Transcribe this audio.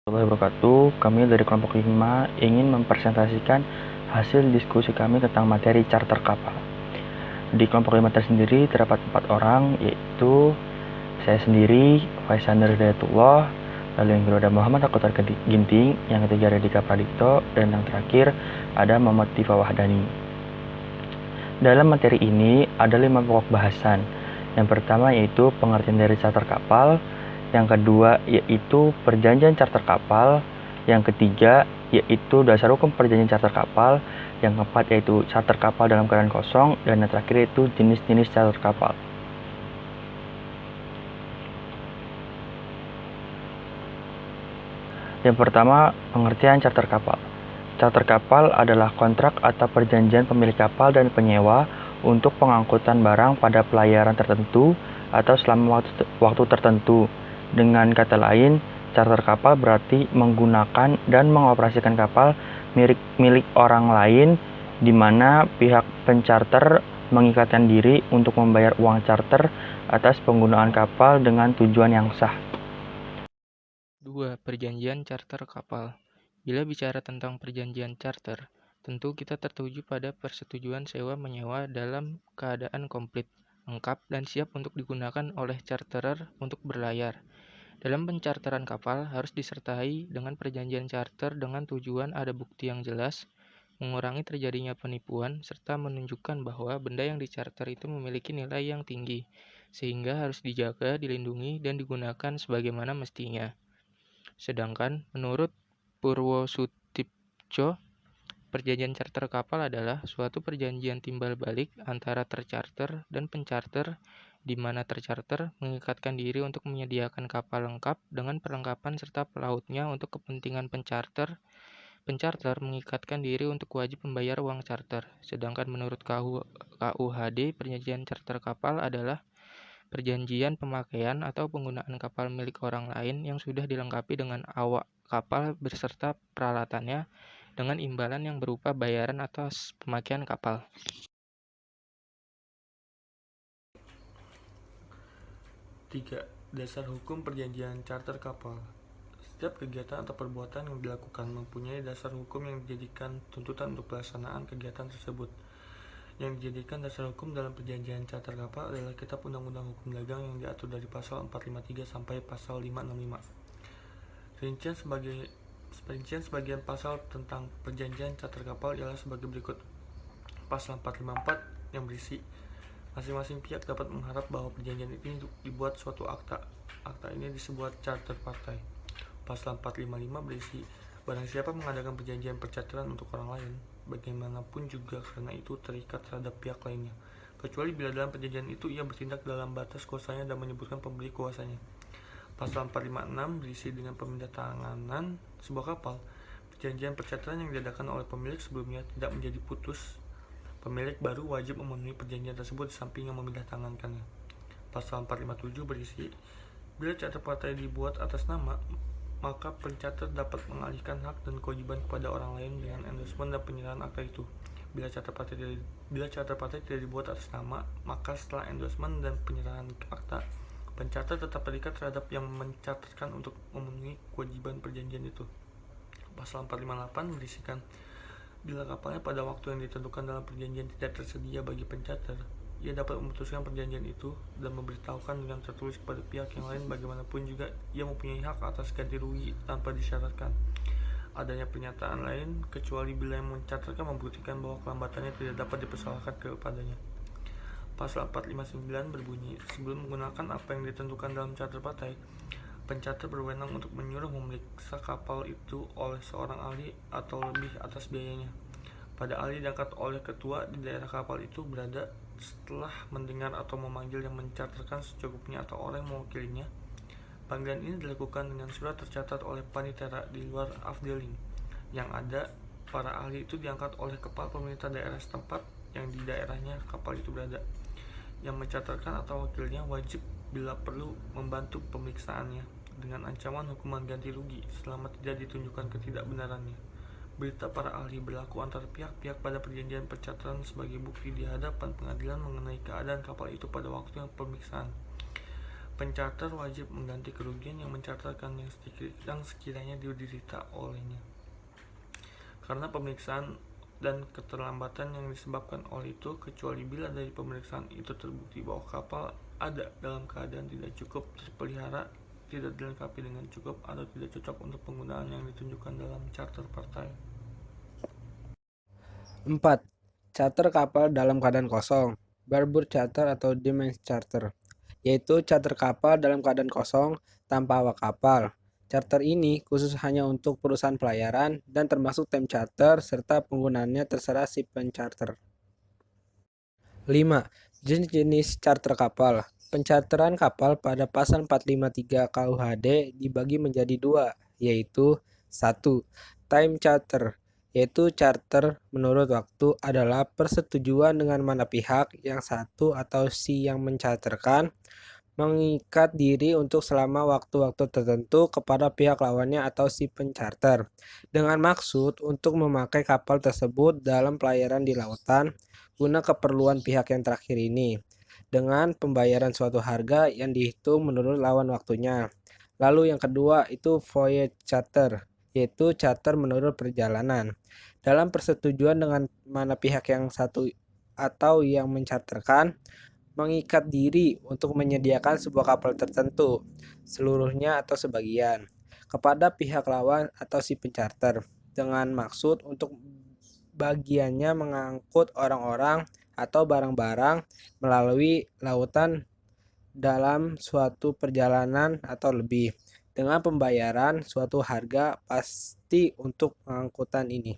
Warahmatullahi wabarakatuh. Kami dari kelompok 5 ingin mempresentasikan hasil diskusi kami tentang materi charter kapal. Di kelompok 5 tersendiri terdapat 4 orang, yaitu saya sendiri, Faisander Hidayatullah, lalu yang kedua ada Muhammad Akotar Ginting, yang ketiga ada Dika Pradipto, dan yang terakhir ada Muhammad Tifa Wahdani. Dalam materi ini ada 5 pokok bahasan. Yang pertama yaitu pengertian dari charter kapal, yang kedua yaitu perjanjian charter kapal, yang ketiga yaitu dasar hukum perjanjian charter kapal, yang keempat yaitu charter kapal dalam keadaan kosong, dan yang terakhir yaitu jenis-jenis charter kapal. Yang pertama, pengertian charter kapal. Charter kapal adalah kontrak atau perjanjian pemilik kapal dan penyewa untuk pengangkutan barang pada pelayaran tertentu atau selama waktu tertentu. Dengan kata lain, charter kapal berarti menggunakan dan mengoperasikan kapal milik orang lain, di mana pihak pencharter mengikatkan diri untuk membayar uang charter atas penggunaan kapal dengan tujuan yang sah. 2. Perjanjian charter kapal. Bila bicara tentang perjanjian charter, tentu kita tertuju pada persetujuan sewa-menyewa dalam keadaan komplit, lengkap, dan siap untuk digunakan oleh charterer untuk berlayar. Dalam pencharteran kapal harus disertai dengan perjanjian charter dengan tujuan ada bukti yang jelas, mengurangi terjadinya penipuan, serta menunjukkan bahwa benda yang dicharter itu memiliki nilai yang tinggi, sehingga harus dijaga, dilindungi, dan digunakan sebagaimana mestinya. Sedangkan menurut Purwosutipjo, perjanjian charter kapal adalah suatu perjanjian timbal balik antara tercharter dan pencharter, di mana tercharter mengikatkan diri untuk menyediakan kapal lengkap dengan perlengkapan serta pelautnya untuk kepentingan pencharter. Pencharter mengikatkan diri untuk wajib membayar uang charter. Sedangkan menurut KUHD, perjanjian charter kapal adalah perjanjian pemakaian atau penggunaan kapal milik orang lain yang sudah dilengkapi dengan awak kapal beserta peralatannya dengan imbalan yang berupa bayaran atas pemakaian kapal. 3. Dasar hukum perjanjian charter kapal. Setiap kegiatan atau perbuatan yang dilakukan mempunyai dasar hukum yang dijadikan tuntutan untuk pelaksanaan kegiatan tersebut. Yang dijadikan dasar hukum dalam perjanjian charter kapal adalah Kitab Undang-Undang Hukum Dagang yang diatur dari pasal 453 sampai pasal 565. Rincian sebagian pasal tentang perjanjian charter kapal ialah sebagai berikut. Pasal 454 yang berisi masing-masing pihak dapat mengharap bahwa perjanjian ini dibuat suatu akta. Akta ini disebut charter partai. Pasal 455 berisi barang siapa mengadakan perjanjian percharteran untuk orang lain, bagaimanapun juga karena itu terikat terhadap pihak lainnya, kecuali bila dalam perjanjian itu ia bertindak dalam batas kuasanya dan menyebutkan pemberi kuasanya. Pasal 456 berisi dengan pemindatanganan sebuah kapal. Perjanjian percharteran yang diadakan oleh pemilik sebelumnya tidak menjadi putus. Pemilik baru wajib memenuhi perjanjian tersebut di samping yang memindahtangkannya. Pasal 457 berisi bila charter partai dibuat atas nama, maka pencharter dapat mengalihkan hak dan kewajiban kepada orang lain dengan endorsement dan penyerahan akta itu. Bila charter partai tidak dibuat atas nama, maka setelah endorsement dan penyerahan akta, pencharter tetap terikat terhadap yang mencharterkan untuk memenuhi kewajiban perjanjian itu. Pasal 458 berisikan bila kapalnya pada waktu yang ditentukan dalam perjanjian tidak tersedia bagi pencharter, ia dapat memutuskan perjanjian itu dan memberitahukan dengan tertulis kepada pihak yang lain bagaimanapun juga ia mempunyai hak atas ganti rugi tanpa disyaratkan adanya pernyataan lain, kecuali bila yang mencharterkan membuktikan bahwa kelambatannya tidak dapat dipersalahkan kepadanya. Pasal 459 berbunyi, sebelum menggunakan apa yang ditentukan dalam charter partai, pencharter berwenang untuk menyuruh memeriksa kapal itu oleh seorang ahli atau lebih atas biayanya. Pada ahli diangkat oleh ketua di daerah kapal itu berada setelah mendengar atau memanggil yang mencharterkan secukupnya atau orang yang mewakilinya. Panggilan ini dilakukan dengan surat tercatat oleh panitera di luar afdeling. Yang ada, para ahli itu diangkat oleh kepala pemerintah daerah setempat yang di daerahnya kapal itu berada. Yang mencharterkan atau wakilnya wajib bila perlu membantu pemeriksaannya dengan ancaman hukuman ganti rugi selama tidak ditunjukkan ketidakbenarannya. Berita para ahli berlaku antara pihak-pihak pada perjanjian percharteran sebagai bukti di hadapan pengadilan mengenai keadaan kapal itu pada waktu yang pemeriksaan. Pencharter wajib mengganti kerugian yang mencarterkan yang sekiranya diderita olehnya. Karena pemeriksaan dan keterlambatan yang disebabkan oleh itu, kecuali bila dari pemeriksaan itu terbukti bahwa kapal ada dalam keadaan tidak cukup terpelihara, tidak dilengkapi dengan cukup, atau tidak cocok untuk penggunaan yang ditunjukkan dalam charter partai. 4. Charter kapal dalam keadaan kosong, barboard charter atau demand charter, yaitu charter kapal dalam keadaan kosong tanpa awak kapal. Charter ini khusus hanya untuk perusahaan pelayaran dan termasuk time charter serta penggunaannya terserah si pencharter. 5. Jenis-jenis charter kapal. Pencharteran kapal pada pasal 453 KUHD dibagi menjadi dua, yaitu 1. Time charter, yaitu charter menurut waktu adalah persetujuan dengan mana pihak yang satu atau si yang mencarterkan mengikat diri untuk selama waktu-waktu tertentu kepada pihak lawannya atau si pencharter, dengan maksud untuk memakai kapal tersebut dalam pelayaran di lautan guna keperluan pihak yang terakhir ini, dengan pembayaran suatu harga yang dihitung menurut lawan waktunya. Lalu yang kedua itu voyage charter, yaitu charter menurut perjalanan. Dalam persetujuan dengan mana pihak yang satu atau yang mencarterkan mengikat diri untuk menyediakan sebuah kapal tertentu, seluruhnya atau sebagian, kepada pihak lawan atau si pencharter, dengan maksud untuk bagiannya mengangkut orang-orang atau barang-barang melalui lautan dalam suatu perjalanan atau lebih, dengan pembayaran suatu harga pasti untuk pengangkutan ini.